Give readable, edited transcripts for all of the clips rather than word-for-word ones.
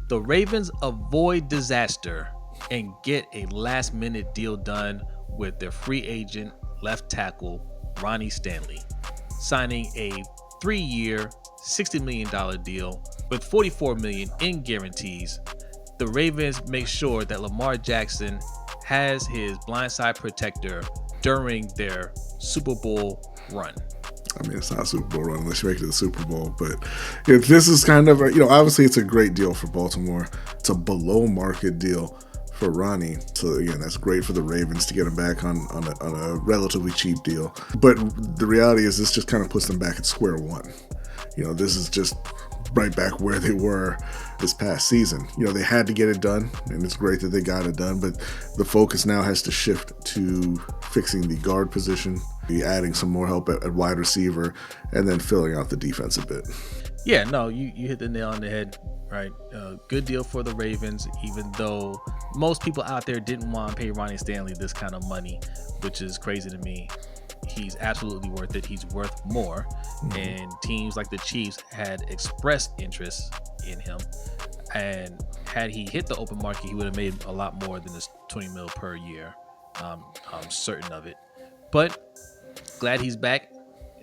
The Ravens avoid disaster and get a last-minute deal done with their free agent left tackle, Ronnie Stanley, signing a 3-year, $60 million deal with $44 million in guarantees. The Ravens make sure that Lamar Jackson has his blindside protector during their Super Bowl run. I mean, it's not a Super Bowl run unless you make it to the Super Bowl. But if this is kind of, obviously it's a great deal for Baltimore. It's a below market deal for Ronnie. So again, that's great for the Ravens to get him back on a relatively cheap deal. But the reality is this just kind of puts them back at square one. This is just right back where they were this past season. They had to get it done, and it's great that they got it done, but the focus now has to shift to fixing the guard position, adding some more help at wide receiver, and then filling out the defense a bit. Yeah, no, you hit the nail on the head, right? Good deal for the Ravens, even though most people out there didn't want to pay Ronnie Stanley this kind of money, which is crazy to me. He's absolutely worth it. He's worth more. And teams like the Chiefs had expressed interest in him. And had he hit the open market, he would have made a lot more than this $20 million per year. I'm certain of it. But glad he's back.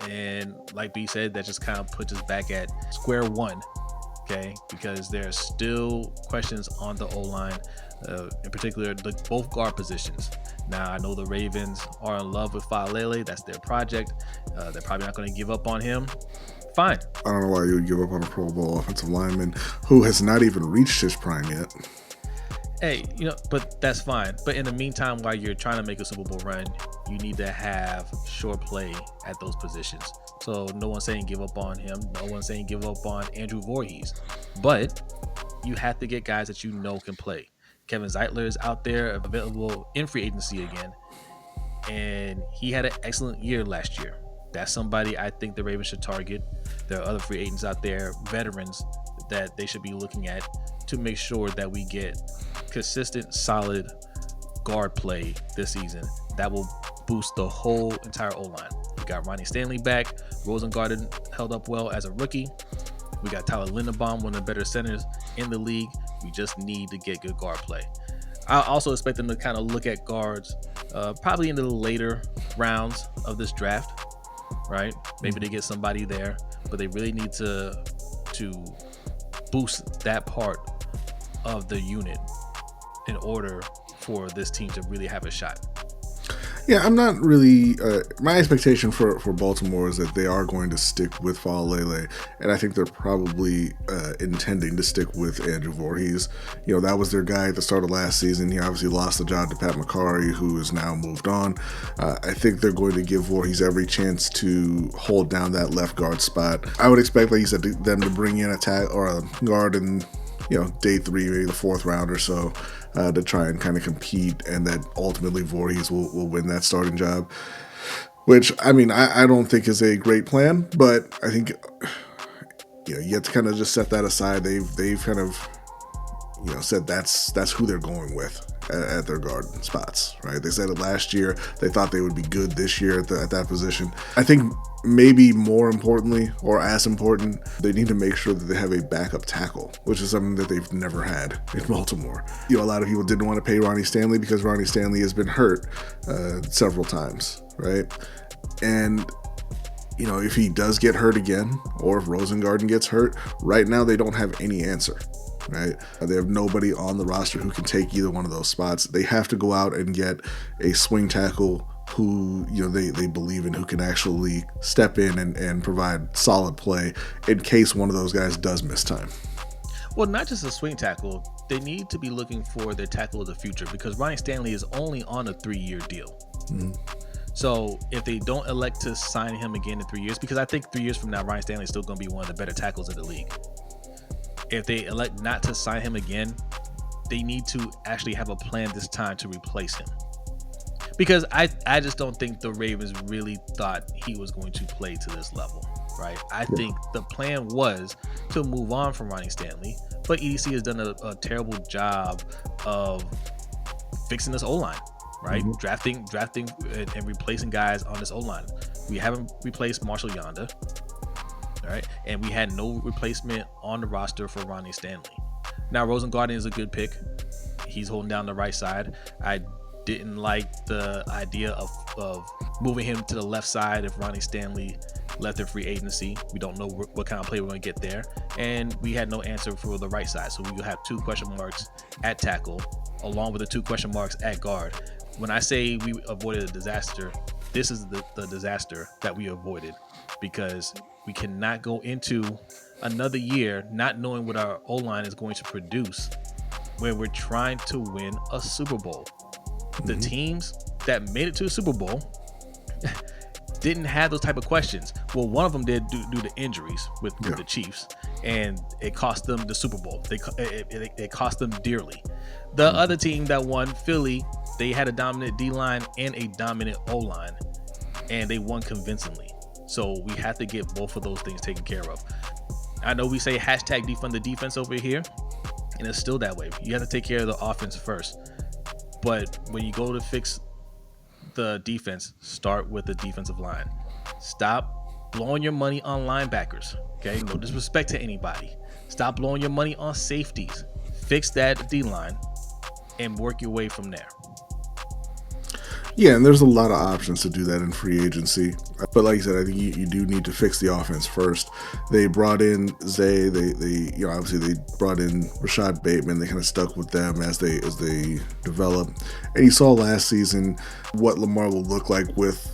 And like B said, that just kind of puts us back at square one. Okay, because there's still questions on the O-line, in particular both guard positions. Now, I know the Ravens are in love with Falele. That's their project. They're probably not going to give up on him. Fine. I don't know why you would give up on a Pro Bowl offensive lineman who has not even reached his prime yet. Hey, but that's fine. But in the meantime, while you're trying to make a Super Bowl run, you need to have sure play at those positions. So no one's saying give up on him. No one's saying give up on Andrew Voorhees. But you have to get guys that can play. Kevin Zeitler is out there, available in free agency again. And he had an excellent year last year. That's somebody I think the Ravens should target. There are other free agents out there, veterans, that they should be looking at to make sure that we get consistent, solid guard play this season. That will boost the whole entire O-line. We got Ronnie Stanley back. Rosengarten held up well as a rookie. We got Tyler Linderbaum, one of the better centers in the league. We just need to get good guard play. I also expect them to kind of look at guards probably in the later rounds of this draft, right? Maybe they get somebody there, but they really need to boost that part of the unit in order for this team to really have a shot. Yeah, I'm not really. My expectation for Baltimore is that they are going to stick with Falele, and I think they're probably intending to stick with Andrew Voorhees. That was their guy at the start of last season. He obviously lost the job to Pat McCarry, who has now moved on. I think they're going to give Voorhees every chance to hold down that left guard spot. I would expect, like you said, them to bring in a guard in day 3, maybe the 4th round or so. To try and kind of compete, and that ultimately Voorhees will win that starting job, which I mean I don't think is a great plan, but I think you have to kind of just set that aside. They've kind of said that's who they're going with at their guard spots, right? They said it last year. They thought they would be good this year at that position. I think maybe more importantly, or as important, they need to make sure that they have a backup tackle, which is something that they've never had in Baltimore. A lot of people didn't want to pay Ronnie Stanley because Ronnie Stanley has been hurt several times, right? And if he does get hurt again, or if Rosengarten gets hurt, right now they don't have any answer. Right? They have nobody on the roster who can take either one of those spots. They have to go out and get a swing tackle who they believe in, who can actually step in and provide solid play in case one of those guys does miss time. Well, not just a swing tackle. They need to be looking for their tackle of the future, because Ronnie Stanley is only on a 3-year deal. Mm-hmm. So if they don't elect to sign him again in 3 years, because I think 3 years from now, Ronnie Stanley is still going to be one of the better tackles in the league. If they elect not to sign him again, they need to actually have a plan this time to replace him. Because I just don't think the Ravens really thought he was going to play to this level, right? I think the plan was to move on from Ronnie Stanley, but EDC has done a terrible job of fixing this O-line, right? Mm-hmm. Drafting and replacing guys on this O-line. We haven't replaced Marshall Yanda. All right, and we had no replacement on the roster for Ronnie Stanley. Now, Rosengarten is a good pick. He's holding down the right side. I didn't like the idea of moving him to the left side if Ronnie Stanley left in free agency. We don't know what kind of play we're going to get there. And we had no answer for the right side. So we will have 2 question marks at tackle, along with the 2 question marks at guard. When I say we avoided a disaster, this is the disaster that we avoided, because we cannot go into another year not knowing what our O-line is going to produce when we're trying to win a Super Bowl. The teams that made it to the Super Bowl didn't have those type of questions. Well, one of them did due to injuries with the Chiefs, and it cost them the Super Bowl. It cost them dearly. The other team that won, Philly, they had a dominant D-line and a dominant O-line, and they won convincingly. So we have to get both of those things taken care of. I know we say hashtag defund the defense over here, and it's still that way. You have to take care of the offense first. But when you go to fix the defense, start with the defensive line. Stop blowing your money on linebackers. Okay, no disrespect to anybody. Stop blowing your money on safeties. Fix that D-line and work your way from there. Yeah, and there's a lot of options to do that in free agency. But like I said, I think you do need to fix the offense first. They brought in Zay. They obviously they brought in Rashad Bateman. They kind of stuck with them as they develop. And you saw last season what Lamar will look like with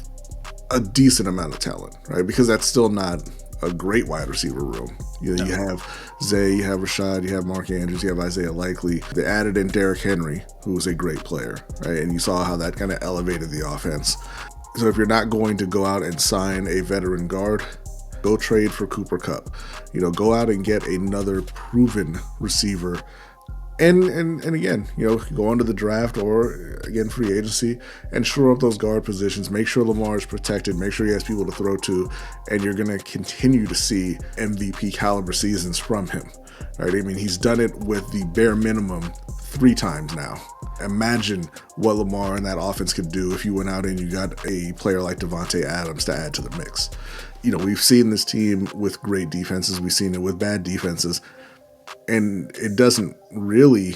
a decent amount of talent, right? Because that's still not a great wide receiver room. You have Zay, you have Rashad, you have Mark Andrews, you have Isaiah Likely. They added in Derrick Henry, who was a great player, right? And you saw how that kind of elevated the offense. So if you're not going to go out and sign a veteran guard, go trade for Cooper Kupp. Go out and get another proven receiver. And again, go into the draft or again free agency and shore up those guard positions. Make sure Lamar is protected. Make sure he has people to throw to, and you're going to continue to see MVP caliber seasons from him. Right? I mean, he's done it with the bare minimum 3 times now. Imagine what Lamar and that offense could do if you went out and you got a player like Devontae Adams to add to the mix. We've seen this team with great defenses. We've seen it with bad defenses. And it doesn't really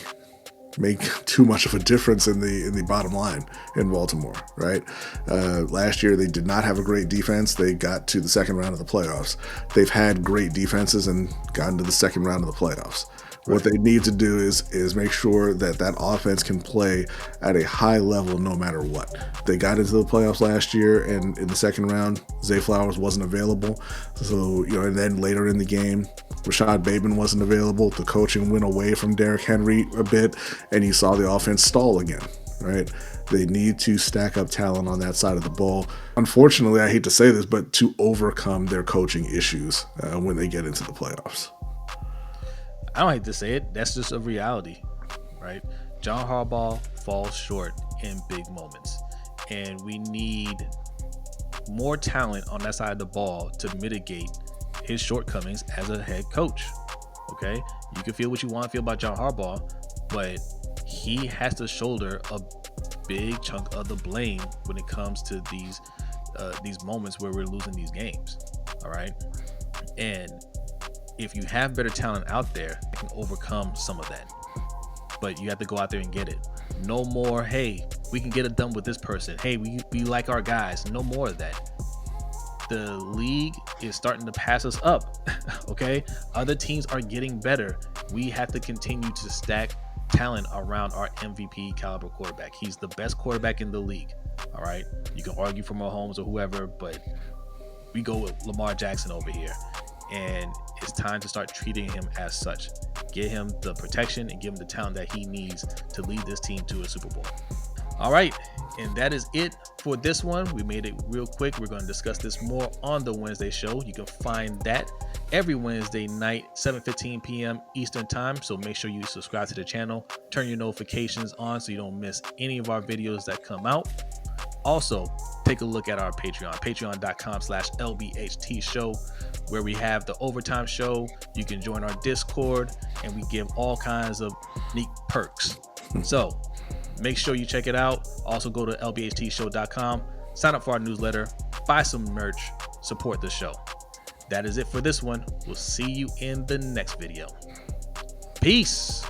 make too much of a difference in the bottom line in Baltimore, right? Last year, they did not have a great defense. They got to the second round of the playoffs. They've had great defenses and gotten to the second round of the playoffs. What they need to do is make sure that offense can play at a high level no matter what. They got into the playoffs last year, and in the second round, Zay Flowers wasn't available. So, and then later in the game, Rashad Bateman wasn't available. The coaching went away from Derrick Henry a bit, and you saw the offense stall again, right? They need to stack up talent on that side of the ball. Unfortunately, I hate to say this, but to overcome their coaching issues when they get into the playoffs. I don't hate to say it. That's just a reality, right? John Harbaugh falls short in big moments, and we need more talent on that side of the ball to mitigate his shortcomings as a head coach. Okay, you can feel what you want to feel about John Harbaugh, but he has to shoulder a big chunk of the blame when it comes to these moments where we're losing these games. All right, and if you have better talent out there, it can overcome some of that. But you have to go out there and get it. No more, hey, we can get it done with this person. Hey, we like our guys. No more of that. The league is starting to pass us up, okay? Other teams are getting better. We have to continue to stack talent around our MVP caliber quarterback. He's the best quarterback in the league, all right? You can argue for Mahomes or whoever, but we go with Lamar Jackson over here. And it's time to start treating him as such. Get him the protection and give him the talent that he needs to lead this team to a Super Bowl. All right, and that is it for this one. We made it real quick. We're going to discuss this more on the Wednesday show. You can find that every Wednesday night, 7:15 p.m. Eastern time. So make sure you subscribe to the channel, turn your notifications on so you don't miss any of our videos that come out. Also, take a look at our Patreon, patreon.com/LBHTShow, where we have the overtime show. You can join our Discord, and we give all kinds of neat perks. So make sure you check it out. Also go to LBHTShow.com, sign up for our newsletter, buy some merch, support the show. That is it for this one. We'll see you in the next video. Peace.